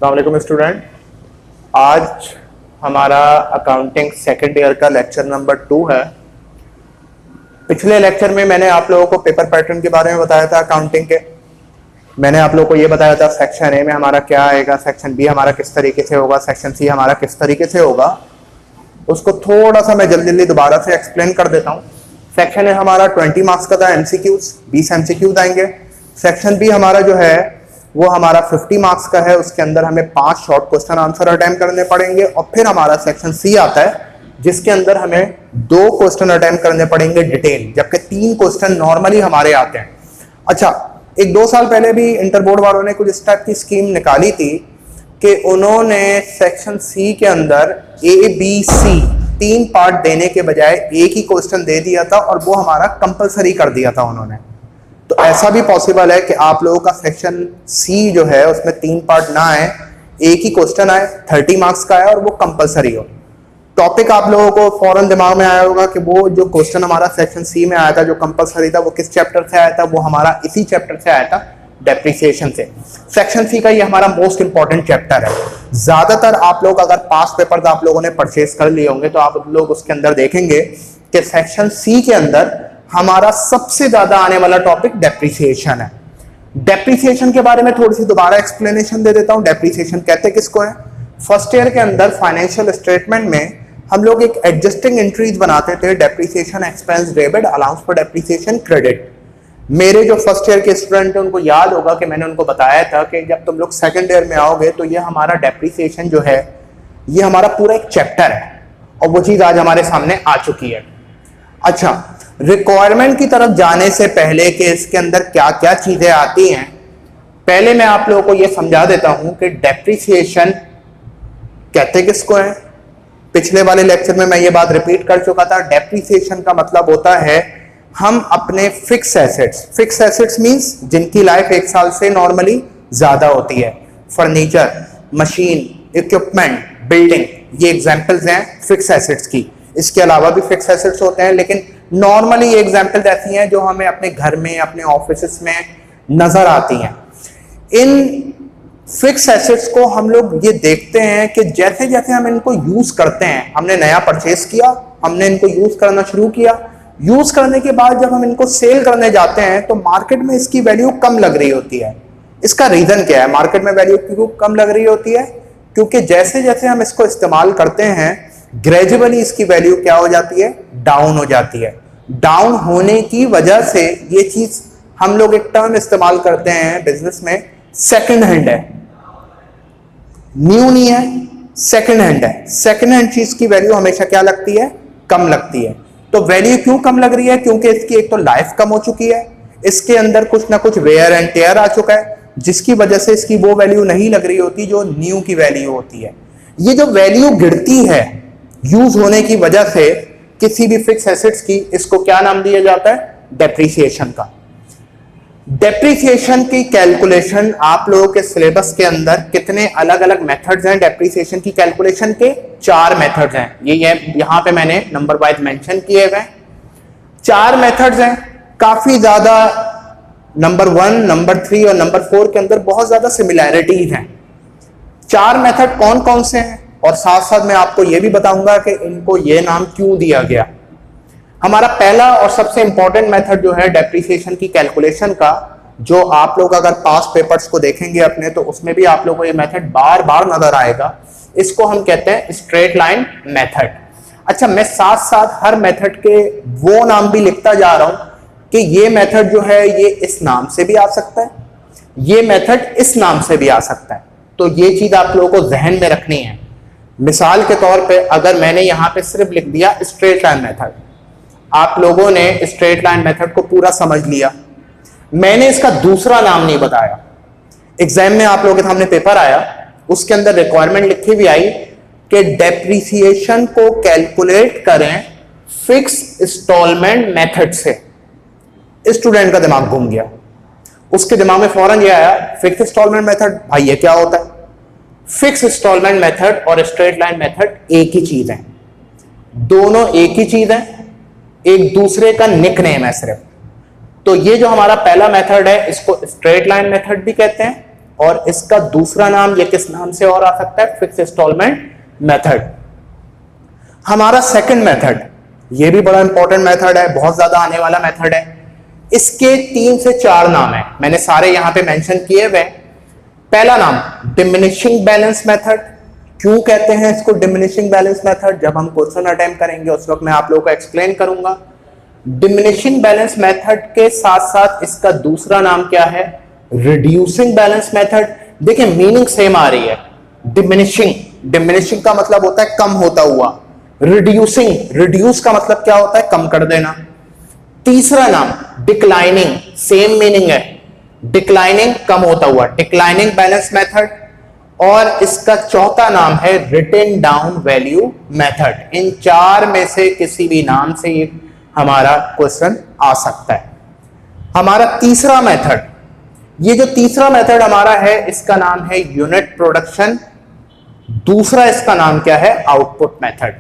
अस्सलाम वालेकुम स्टूडेंट। आज हमारा अकाउंटिंग सेकेंड ईयर का लेक्चर नंबर 2 है। पिछले लेक्चर में मैंने आप लोगों को पेपर पैटर्न के बारे में बताया था अकाउंटिंग के। मैंने आप लोगों को ये बताया था सेक्शन ए में हमारा क्या आएगा, सेक्शन बी हमारा किस तरीके से होगा, सेक्शन सी हमारा किस तरीके से होगा। उसको थोड़ा सा मैं जल्दी दोबारा से एक्सप्लेन कर देता हूँ। सेक्शन ए हमारा 20 मार्क्स का था, एमसीक्यूज 20 एमसीक्यूज आएंगे। सेक्शन बी हमारा जो है वो हमारा 50 मार्क्स का है, उसके अंदर हमें 5 शॉर्ट क्वेश्चन आंसर अटेम्प्ट करने पड़ेंगे। और फिर हमारा सेक्शन सी आता है जिसके अंदर हमें 2 क्वेश्चन अटेम्प्ट करने पड़ेंगे डिटेल, जबकि 3 क्वेश्चन नॉर्मली हमारे आते हैं। अच्छा, एक 2 साल पहले भी इंटर बोर्ड वालों ने कुछ इस टाइप की स्कीम निकाली थी कि उन्होंने सेक्शन सी के अंदर ए बी सी 3 पार्ट देने के बजाय एक ही क्वेश्चन दे दिया था और वो हमारा कंपलसरी कर दिया था उन्होंने। तो ऐसा भी पॉसिबल है कि आप लोगों का सेक्शन सी जो है उसमें 3 पार्ट ना आए, एक ही क्वेश्चन आए, 30 मार्क्स का आए और वो कंपलसरी हो। टॉपिक आप लोगों को फौरन दिमाग में आया होगा कि वो जो क्वेश्चन हमारा सेक्शन सी में आया था जो कंपलसरी था वो किस चैप्टर से आया था, वो हमारा इसी चैप्टर से आया था, डेप्रिसिएशन से। सेक्शन सी का ये हमारा मोस्ट इंपॉर्टेंट चैप्टर है। ज्यादातर आप लोग अगर पास पेपर आप लोगों ने परचेज कर लिए होंगे तो आप लोग उसके अंदर देखेंगे कि सेक्शन सी के अंदर हमारा सबसे ज्यादा आने वाला टॉपिक डेप्रिसिएशन है। डेप्रिसिएशन के बारे में थोड़ी सी दोबारा एक्सप्लेनेशन दे देता हूं। डेप्रिसिएशन कहते किसको है? फर्स्ट ईयर के अंदर फाइनेंशियल स्टेटमेंट में हम लोग एक एडजस्टिंग एंट्रीज बनाते थे, depreciation expense debit, allowance for depreciation credit. मेरे जो फर्स्ट ईयर के स्टूडेंट हैं उनको याद होगा कि मैंने उनको बताया था कि जब तुम लोग सेकंड ईयर में आओगे तो ये हमारा डेप्रिसिएशन जो है ये हमारा पूरा एक चैप्टर है और वो चीज आज हमारे सामने आ चुकी है। अच्छा, रिक्वायरमेंट की तरफ जाने से पहले कि इसके अंदर क्या क्या चीजें आती हैं, पहले मैं आप लोगों को यह समझा देता हूं कि डेप्रिसिएशन कहते किसको है। पिछले वाले लेक्चर में मैं ये बात रिपीट कर चुका था। डेप्रिसिएशन का मतलब होता है हम अपने फिक्स एसेट्स मींस जिनकी लाइफ 1 साल से नॉर्मली ज्यादा होती है, फर्नीचर, मशीन, इक्विपमेंट, बिल्डिंग, ये एग्जांपल्स हैं फिक्स एसेट्स की। इसके अलावा भी फिक्स एसेट्स होते हैं, लेकिन नॉर्मली ये एग्जांपल्स ऐसी हैं जो हमें अपने घर में, अपने ऑफिस में नजर आती हैं। इन फिक्स एसेट्स को हम लोग ये देखते हैं कि जैसे जैसे हम इनको यूज करते हैं, हमने नया परचेस किया, हमने इनको यूज करना शुरू किया, यूज करने के बाद जब हम इनको सेल करने जाते हैं तो मार्केट में इसकी वैल्यू कम लग रही होती है। इसका रीजन क्या है? मार्केट में वैल्यू क्यों कम लग रही होती है? क्योंकि जैसे जैसे हम इसको इस्तेमाल करते हैं ग्रेजुअली इसकी वैल्यू क्या हो जाती है? डाउन हो जाती है। डाउन होने की वजह से ये चीज हम लोग एक टर्म इस्तेमाल करते हैं बिजनेस में, सेकंड हैंड है, न्यू नहीं है, सेकंड हैंड है। सेकंड हैंड चीज की वैल्यू हमेशा क्या लगती है? कम लगती है। तो वैल्यू क्यों कम लग रही है? क्योंकि इसकी एक तो लाइफ कम हो चुकी है, इसके अंदर कुछ ना कुछ वेयर एंड टेयर आ चुका है, जिसकी वजह से इसकी वो वैल्यू नहीं लग रही होती जो न्यू की वैल्यू होती है। ये जो वैल्यू गिरती है यूज होने की वजह से किसी भी फिक्स एसेट्स की, इसको क्या नाम दिया जाता है? डेप्रिसिएशन का। डेप्रिसिएशन की कैलकुलेशन आप लोगों के सिलेबस के अंदर कितने अलग अलग मेथड्स हैं डेप्रिसिएशन की कैलकुलेशन के? 4 मेथड्स हैं। ये यहां पे मैंने नंबर वाइज मेंशन किए हुए 4 मेथड्स हैं। काफी ज्यादा नंबर 1, नंबर 3 और नंबर 4 के अंदर बहुत ज्यादा सिमिलैरिटीज हैं। 4 मेथड कौन कौन से हैं और साथ साथ मैं आपको यह भी बताऊंगा कि इनको ये नाम क्यों दिया गया। हमारा पहला और सबसे इंपॉर्टेंट मेथड जो है डेप्रिसिएशन की कैलकुलेशन का, जो आप लोग अगर पास पेपर्स को देखेंगे अपने तो उसमें भी आप लोगों को ये मेथड बार बार नजर आएगा, इसको हम कहते हैं स्ट्रेट लाइन मेथड। अच्छा, मैं साथ साथ हर मेथड के वो नाम भी लिखता जा रहा हूं कि ये मेथड जो है ये इस नाम से भी आ सकता है, ये मेथड इस नाम से भी आ सकता है। तो ये चीज आप लोगों को जहन में रखनी है। मिसाल के तौर पे अगर मैंने यहां पे सिर्फ लिख दिया स्ट्रेट लाइन मेथड, आप लोगों ने स्ट्रेट लाइन मेथड को पूरा समझ लिया, मैंने इसका दूसरा नाम नहीं बताया। एग्जाम में आप लोगों के सामने पेपर आया, उसके अंदर रिक्वायरमेंट लिखी भी आई कि डेप्रिसिएशन को कैलकुलेट करें फिक्स इंस्टॉलमेंट मेथड से। स्टूडेंट का दिमाग घूम गया, उसके दिमाग में फौरन ये आया फिक्स इंस्टॉलमेंट मेथड, भाई ये क्या होता है? फिक्स इंस्टॉलमेंट मेथड और स्ट्रेट लाइन मेथड एक ही चीज है, दोनों एक ही चीज है, एक दूसरे का निकनेम है सिर्फ। तो ये जो हमारा पहला मेथड है इसको स्ट्रेट लाइन मेथड भी कहते हैं और इसका दूसरा नाम ये किस नाम से और आ सकता है? Fix instalment method. हमारा सेकंड मेथड, ये भी बड़ा इंपॉर्टेंट मेथड है, बहुत ज्यादा आने वाला मेथड है। इसके 3 से 4 नाम है, मैंने सारे यहां पे मेंशन किए हुए। पहला नाम डिमिनिशिंग बैलेंस मेथड। क्यों कहते हैं इसको डिमिनिशिंग बैलेंस मेथड? जब हम क्वेश्चन अटेम्प्ट करेंगे उस वक्त मैं आप लोगों को एक्सप्लेन करूंगा। डिमिनिशिंग बैलेंस मेथड के साथ साथ इसका दूसरा नाम क्या है? Reducing balance method. देखिए मीनिंग सेम आ रही है। डिमिनिशिंग, डिमिनिशिंग का मतलब होता है कम होता हुआ। रिड्यूसिंग, रिड्यूस का मतलब क्या होता है? कम कर देना। तीसरा नाम डिक्लाइनिंग, सेम मीनिंग है, डिक्लाइनिंग कम होता हुआ, डिक्लाइनिंग बैलेंस मेथड। और इसका चौथा नाम है रिटन डाउन वैल्यू मेथड। इन 4 में से किसी भी नाम से ये हमारा क्वेश्चन आ सकता है। हमारा तीसरा मेथड, ये जो तीसरा मेथड हमारा है इसका नाम है यूनिट प्रोडक्शन। दूसरा इसका नाम क्या है? Output method.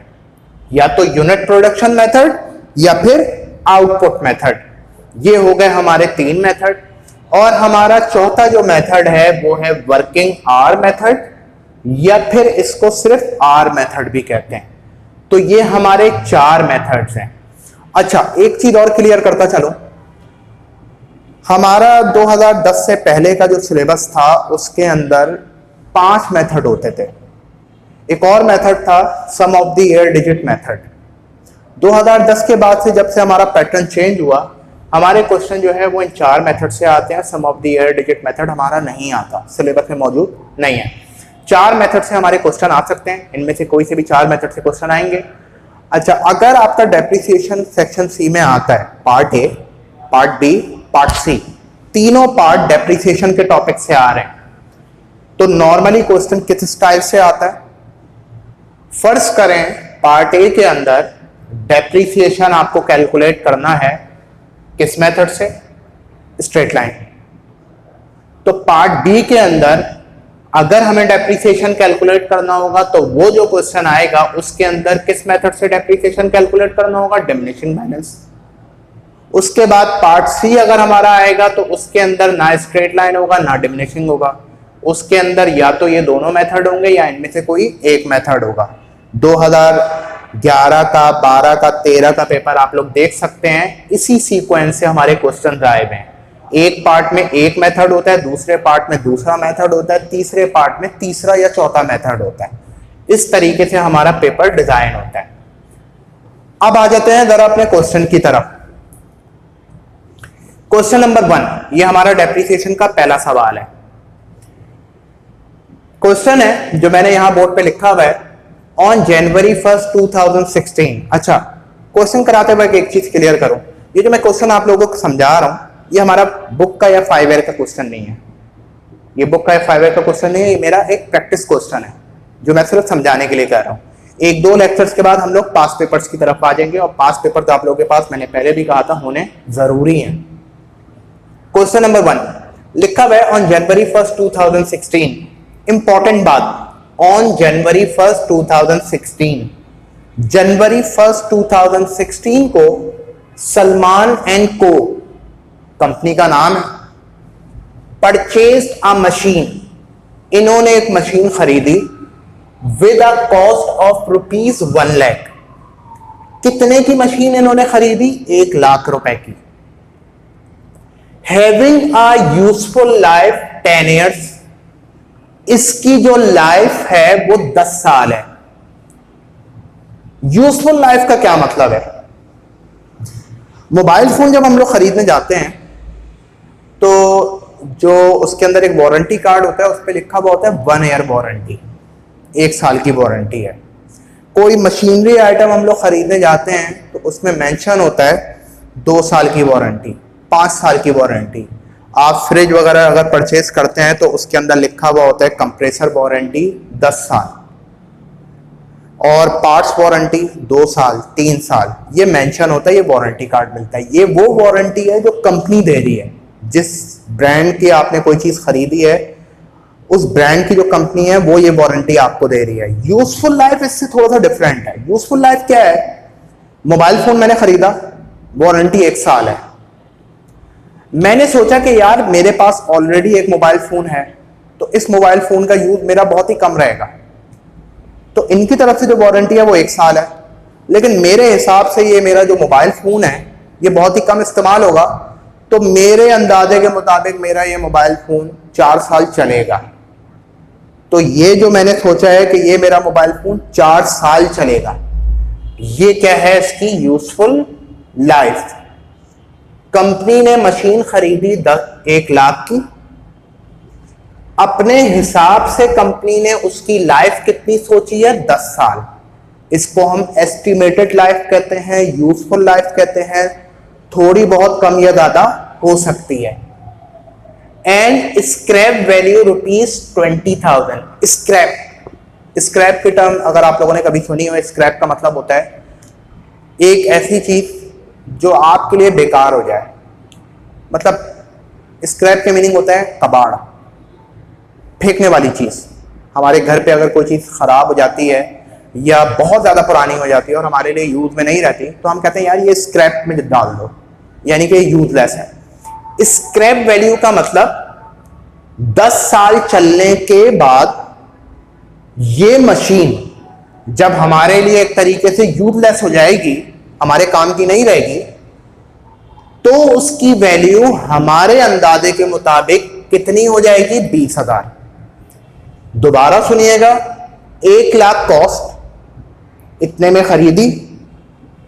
या तो यूनिट प्रोडक्शन मेथड या फिर आउटपुट मेथड। ये हो गए हमारे 3 मेथड। और हमारा चौथा जो मेथड है वो है वर्किंग आर मेथड, या फिर इसको सिर्फ आर मेथड भी कहते हैं। तो ये हमारे 4 मेथड्स हैं। अच्छा, एक चीज और क्लियर करता चलो, हमारा 2010 से पहले का जो सिलेबस था उसके अंदर 5 मेथड होते थे। एक और मेथड था sum of the year digit method. 2010 के बाद से जब से हमारा पैटर्न चेंज हुआ, हमारे क्वेश्चन जो है वो इन 4 मेथड से आते हैं। Sum of the year digit method हमारा नहीं आता, सिलेबस में मौजूद नहीं है। 4 मेथड से हमारे क्वेश्चन आ सकते हैं, इनमें से कोई से भी 4 मेथड से क्वेश्चन आएंगे। अच्छा, अगर आपका डेप्रिसिएशन सेक्शन सी में आता है, part A, part B, part C, तीनों पार्ट डेप्रिसिएशन के टॉपिक से आ रहे हैं, तो नॉर्मली क्वेश्चन किस स्टाइल से आता है? फर्ज करें पार्ट ए के अंदर डेप्रिसिएशन आपको कैलकुलेट करना है किस मेथड से? Straight line. तो पार्ट बी के अंदर अगर हमें डेप्रिसिएशन कैलकुलेट करना होगा तो वो जो क्वेश्चन आएगा उसके अंदर किस मेथड से डेप्रिसिएशन कैलकुलेट करना होगा? Diminishing balance. उसके बाद पार्ट सी अगर हमारा आएगा तो उसके अंदर ना स्ट्रेट लाइन होगा ना डिमिनिशिंग होगा, उसके अंदर या तो ये दोनों मेथड होंगे या इनमें से कोई एक मेथड होगा। 2011 का, 12 का, 13 का पेपर आप लोग देख सकते हैं, इसी सीक्वेंस से हमारे क्वेश्चन आए हुए हैं। एक पार्ट में एक मेथड होता है, दूसरे पार्ट में दूसरा मेथड होता है, तीसरे पार्ट में तीसरा या चौथा मेथड होता है। इस तरीके से हमारा पेपर डिजाइन होता है। अब आ जाते हैं जरा अपने क्वेश्चन की तरफ। क्वेश्चन नंबर 1, ये हमारा डेप्रिसिएशन का पहला सवाल है। क्वेश्चन है जो मैंने यहां बोर्ड पे लिखा हुआ है, ऑन जनवरी 1, 2016। अच्छा, क्वेश्चन कराते वक्त एक चीज क्लियर करो, ये जो मैं क्वेश्चन आप लोगों को समझा रहा हूं ये हमारा बुक का या 5 ईयर का क्वेश्चन नहीं है। ये बुक का या 5 ईयर का क्वेश्चन नहीं है, ये मेरा एक प्रैक्टिस क्वेश्चन है जो मैं सिर्फ समझाने के लिए कह रहा हूं। 1-2 लेक्चर्स के बाद हम लोग पास पेपर्स की तरफ आ जाएंगे, और पास पेपर तो आप लोगों के पास मैंने पहले भी कहा था होने जरूरी है। क्वेश्चन नंबर 1 लिखा हुआ है ऑन जनवरी 1, 2016। इंपॉर्टेंट बात, ऑन जनवरी 1, 2016। जनवरी 1, 2016 को सलमान एंड को कंपनी का नाम है, परचेज्ड अ मशीन, इन्होंने एक मशीन खरीदी with a cost of ₹1 lakh. कितने की मशीन इन्होंने खरीदी? 1 लाख रुपए की। Having a useful life 10 years, इसकी जो लाइफ है वो 10 साल है। यूजफुल लाइफ का क्या मतलब है? मोबाइल फोन जब हम लोग खरीदने जाते हैं तो जो उसके अंदर एक वारंटी कार्ड होता है उस पर लिखा हुआ होता है 1 ईयर वारंटी, 1 साल की वारंटी है। कोई मशीनरी आइटम हम लोग खरीदने जाते हैं तो उसमें मेंशन होता है 2 साल की वारंटी, 5 साल की वारंटी। आप फ्रिज वगैरह अगर परचेज करते हैं तो उसके अंदर लिखा हुआ होता है कंप्रेसर वारंटी 10 साल और पार्ट्स वारंटी 2 साल, 3 साल, ये मेंशन होता है, ये वारंटी कार्ड मिलता है। ये वो वारंटी है जो कंपनी दे रही है। जिस ब्रांड की आपने कोई चीज खरीदी है उस ब्रांड की जो कंपनी है वो ये वारंटी आपको दे रही है। यूजफुल लाइफ इससे थोड़ा सा डिफरेंट है। यूजफुल लाइफ क्या है? मोबाइल फोन मैंने खरीदा, वारंटी 1 साल है। मैंने सोचा कि यार मेरे पास ऑलरेडी एक मोबाइल फोन है, तो इस मोबाइल फोन का यूज मेरा बहुत ही कम रहेगा। तो इनकी तरफ से जो वारंटी है वो 1 साल है, लेकिन मेरे हिसाब से ये मेरा जो मोबाइल फोन है ये बहुत ही कम इस्तेमाल होगा, तो मेरे अंदाजे के मुताबिक मेरा ये मोबाइल फोन 4 साल चलेगा। तो ये जो मैंने सोचा है कि ये मेरा मोबाइल फोन 4 साल चलेगा, ये क्या है इसकी यूजफुल लाइफ। कंपनी ने मशीन खरीदी 1 लाख की, अपने हिसाब से कंपनी ने उसकी लाइफ कितनी सोची है, 10 साल। इसको हम एस्टिमेटेड लाइफ कहते हैं, यूजफुल लाइफ कहते हैं, थोड़ी बहुत कम या ज्यादा हो सकती है। And scrap value ₹20,000। स्क्रैप की टर्म अगर आप लोगों ने कभी सुनी हो, स्क्रैप का मतलब होता है एक ऐसी चीज जो आपके लिए बेकार हो जाए। मतलब स्क्रैप के मीनिंग होता है कबाड़, फेंकने वाली चीज। हमारे घर पे अगर कोई चीज खराब हो जाती है या बहुत ज्यादा पुरानी हो जाती है और हमारे लिए यूज में नहीं रहती, तो हम कहते हैं यार ये स्क्रैप में डाल दो, यानी कि यूजलेस है। स्क्रैप वैल्यू का मतलब 10 साल चलने के बाद ये मशीन जब हमारे लिए एक तरीके से यूजलेस हो जाएगी, हमारे काम की नहीं रहेगी, तो उसकी वैल्यू हमारे अंदाजे के मुताबिक कितनी हो जाएगी, 20,000। दोबारा सुनिएगा, 1 लाख कॉस्ट, इतने में खरीदी,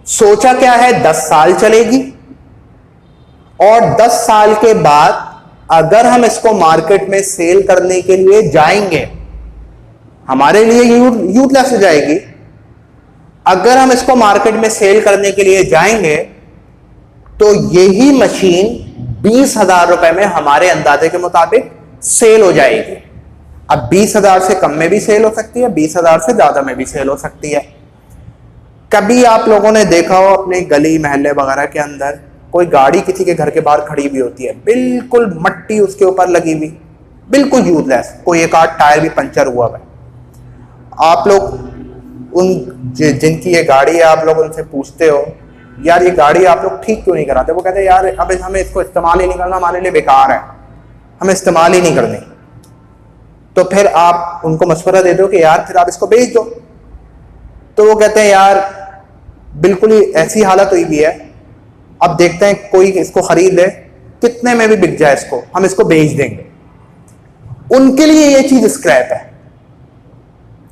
सोचा क्या है 10 साल चलेगी, और 10 साल के बाद अगर हम इसको मार्केट में सेल करने के लिए जाएंगे, हमारे लिए यूजलेस हो जाएगी। अगर हम इसको मार्केट में सेल करने के लिए जाएंगे तो यही मशीन 20,000 रुपए में हमारे अंदाजे के मुताबिक सेल हो जाएगी। अब 20,000 से कम में भी सेल हो सकती है, 20,000 से ज्यादा में भी सेल हो सकती है। कभी आप लोगों ने देखा हो अपने गली मोहल्ले वगैरह के अंदर कोई गाड़ी किसी के घर के बाहर खड़ी हुई होती है, बिल्कुल मट्टी उसके ऊपर लगी हुई, बिल्कुल यूजलेस, कोई एक आध टायर भी पंचर हुआ है। आप लोग उन जिनकी ये गाड़ी है, आप लोग उनसे पूछते हो यार ये गाड़ी आप लोग ठीक क्यों नहीं कराते? वो कहते हैं यार अब हमें इसको इस्तेमाल ही नहीं करना, हमारे लिए बेकार है, हमें इस्तेमाल ही नहीं करनी। तो फिर आप उनको मशवरा दे दो कि यार फिर आप इसको बेच दो, तो वो कहते हैं यार बिल्कुल ही ऐसी हालत हुई भी है, अब देखते हैं कोई इसको खरीद ले, कितने में भी बिक जाए इसको, हम इसको बेच देंगे। उनके लिए ये चीज स्क्रैप है,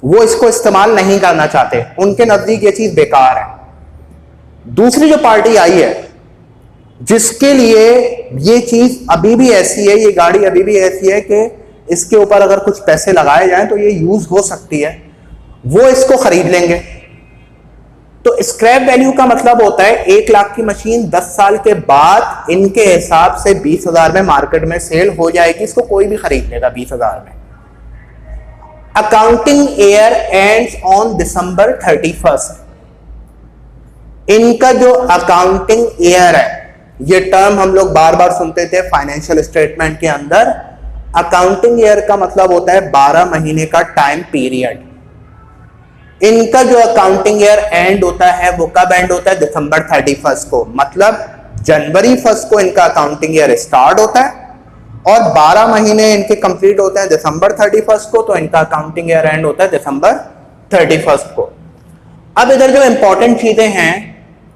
वो इसको इस्तेमाल नहीं करना चाहते, उनके नजदीक ये चीज बेकार है। दूसरी जो पार्टी आई है जिसके लिए ये चीज अभी भी ऐसी है, ये गाड़ी अभी भी ऐसी है कि इसके ऊपर अगर कुछ पैसे लगाए जाएं तो ये यूज हो सकती है, वो इसको खरीद लेंगे। तो स्क्रैप वैल्यू का मतलब होता है 1 लाख की मशीन 10 साल के बाद इनके हिसाब से 20,000 में मार्केट में सेल हो जाएगी, इसको कोई भी खरीद लेगा 20,000 में। Accounting year ends on December 31st। इनका जो अकाउंटिंग ईयर है, ये टर्म हम लोग बार बार सुनते थे फाइनेंशियल स्टेटमेंट के अंदर। अकाउंटिंग ईयर का मतलब होता है 12 महीने का टाइम पीरियड। इनका जो अकाउंटिंग ईयर एंड होता है वो कब एंड होता है? December 31st को, मतलब January 1st को इनका अकाउंटिंग ईयर स्टार्ट होता है और 12 महीने इनके कंप्लीट होते हैं December 31st को, तो इनका अकाउंटिंग ईयर एंड होता है December 31st को। अब इधर जो इंपॉर्टेंट चीजें हैं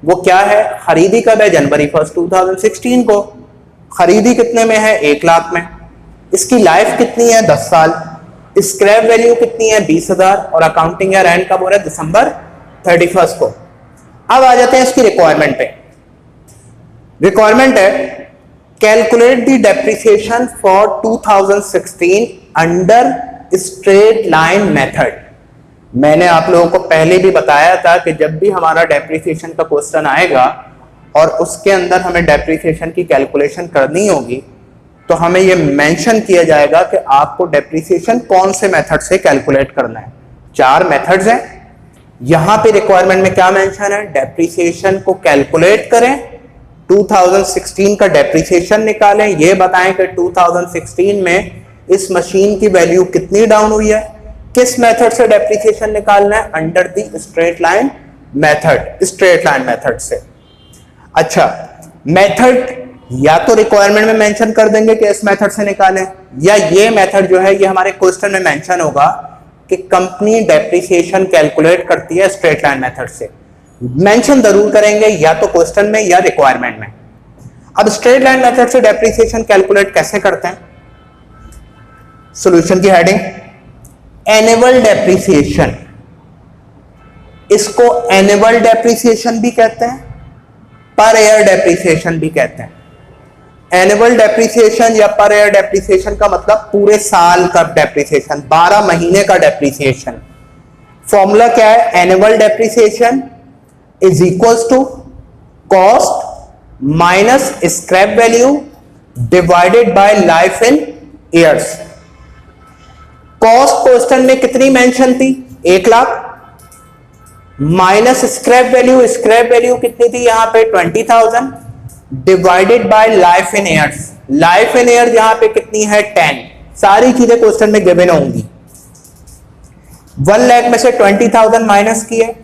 वो क्या है? खरीदी कब है? January 1st 2016 को। खरीदी कितने में है? 1 लाख में। इसकी लाइफ कितनी है? 10 साल। स्क्रैप वैल्यू कितनी है? 20,000। और अकाउंटिंग ईयर एंड कब हो रहा है? December 31st को। अब आ जाते हैं इसकी रिक्वायरमेंट पे। रिक्वायरमेंट है calculate the depreciation for 2016 under straight line method. मैंने आप लोगों को पहले भी बताया था कि जब भी हमारा डेप्रिसिएशन का क्वेश्चन आएगा और उसके अंदर हमें डेप्रिसिएशन की कैलकुलेशन करनी होगी तो हमें यह मेंशन किया जाएगा कि आपको डेप्रिसिएशन कौन से मेथड से कैलकुलेट करना है। 4 मेथड्स हैं। यहां पे रिक्वायरमेंट में क्या मेंशन है? डेप्रिसिएशन को कैलकुलेट करें, 2016 का डेप्रिसिएशन निकालें, यह बताएं कि 2016 में इस मशीन की वैल्यू कितनी डाउन हुई है, किस मेथड से डेप्रिसिएशन निकालना है? Under the straight line method, straight line method से। अच्छा, मेथड या तो रिक्वायरमेंट में मेंशन कर देंगे कि इस मेथड से निकालें, या ये मेथड जो है ये हमारे क्वेश्चन में मेंशन होगा कि कंपनी डेप्रिसिएशन कैलकुलेट करती है स्ट्रेट लाइन मेथड से। मेंशन जरूर करेंगे या तो क्वेश्चन में या रिक्वायरमेंट में। अब स्ट्रेट लाइन मेथड से डेप्रिसिएशन कैलकुलेट कैसे करते हैं? सॉल्यूशन की हेडिंग एनुअल डेप्रिसिएशन, इसको एनुअल डेप्रिसिएशन भी कहते हैं, पर ईयर डेप्रिसिएशन भी कहते हैं। एनुअल डेप्रिसिएशन या पर ईयर डेप्रिसिएशन का मतलब पूरे साल का डेप्रिसिएशन, 12 महीने का डेप्रिसिएशन। फॉर्मूला क्या है? Annual depreciation is equals to cost minus scrap value divided by life in years. Cost question में कितनी मेंशन थी? 1 लाख, माइनस स्क्रैप वैल्यू कितनी थी यहां पे? 20,000 divided by life in years. Life in year यहां पे कितनी है? 10। सारी चीजें क्वेश्चन में गिवन होंगी। 1 लाख में से 20,000 माइनस किए,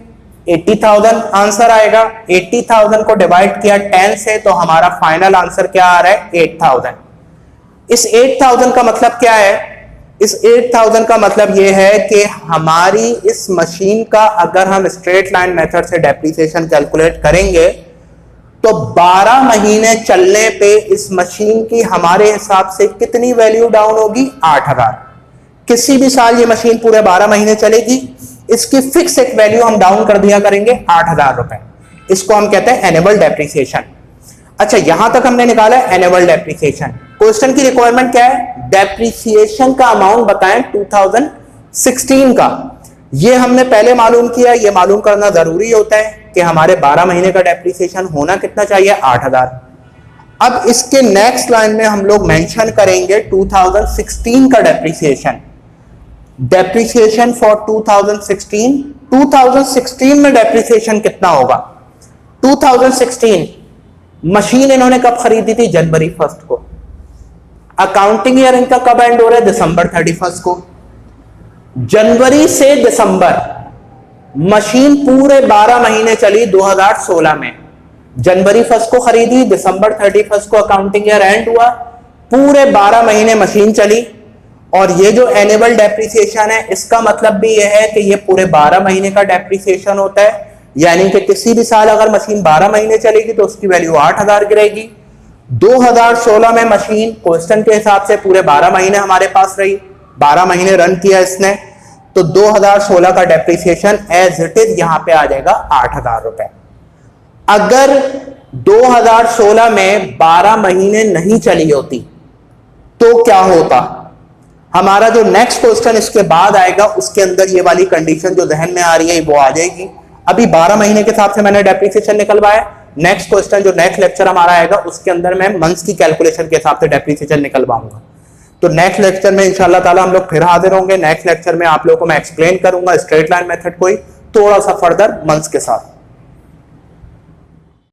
80,000 आंसर आएगा। 80,000 को डिवाइड किया 10 से, तो हमारा फाइनल आंसर क्या आ रहा है? 8,000। इस 8,000 का मतलब क्या है? इस 8,000 का मतलब यह है कि हमारी इस मशीन का अगर हम स्ट्रेट लाइन मेथड से डेप्रिसिएशन कैलकुलेट करेंगे तो 12 महीने चलने पे इस मशीन की हमारे हिसाब से कितनी वैल्यू डाउन होगी? 8,000। किसी भी साल ये मशीन पूरे 12 महीने चलेगी, इसकी फिक्स एक वैल्यू हम डाउन कर दिया करेंगे 8,000 रुपए। इसको हम कहते हैं एनुअल डेप्रिसिएशन। अच्छा, यहां तक हमने निकाला एनुअल डेप्रिसिएशन। क्वेश्चन की रिक्वायरमेंट क्या है? डेप्रिसिएशन का अमाउंट बताएं 2016 का। ये हमने पहले मालूम किया, ये मालूम करना जरूरी होता है कि हमारे 12 महीने का डेप्रिसिएशन होना कितना चाहिए? 8,000। अब इसके नेक्स्ट लाइन में हम लोग मेंशन करेंगे 2016 का डेप्रिसिएशन। Depreciation for 2016। 2016 में डेप्रिसिएशन कितना होगा? 2016 मशीन इन्होंने कब खरीदी थी? जनवरी 1 को। अकाउंटिंग ईयर इनका कब एंड हो रहा है? दिसंबर 31 को। जनवरी से दिसंबर मशीन पूरे 12 महीने चली 2016 में। जनवरी 1 को खरीदी, दिसंबर 31 को अकाउंटिंग ईयर एंड हुआ, पूरे 12 महीने मशीन चली। और ये जो एनुअल डेप्रिसिएशन है इसका मतलब भी यह है कि ये पूरे 12 महीने का डेप्रिसिएशन होता है, यानी कि किसी भी साल अगर मशीन 12 महीने चलेगी तो उसकी वैल्यू 8,000 गिरेगी। 2016 में मशीन क्वेश्चन के हिसाब से पूरे 12 महीने हमारे पास रही, 12 महीने रन किया इसने, तो 2016 का डेप्रिसिएशन एज इट इज यहां पे आ जाएगा 8,000 रुपए। अगर 2016 में 12 महीने नहीं चली होती तो क्या होता? हमारा जो नेक्स्ट क्वेश्चन इसके बाद आएगा उसके अंदर ये वाली कंडीशन जो जहन में आ रही है वो आ जाएगी। अभी 12 महीने के हिसाब से मैंने डेप्रिसिएशन निकलवाया। नेक्स्ट क्वेश्चन जो नेक्स्ट लेक्चर हमारा आएगा उसके अंदर मैं मंथ्स की कैलकुलेशन के हिसाब से डेप्रिसिएशन निकलवाऊंगा। तो नेक्स्ट लेक्चर में इंशाल्लाह ताला हम लोग फिर हाजिर होंगे। नेक्स्ट लेक्चर में आप लोगों को मैं एक्सप्लेन करूंगा स्ट्रेट लाइन मेथड को ही थोड़ा सा फर्दर मंथ्स के साथ।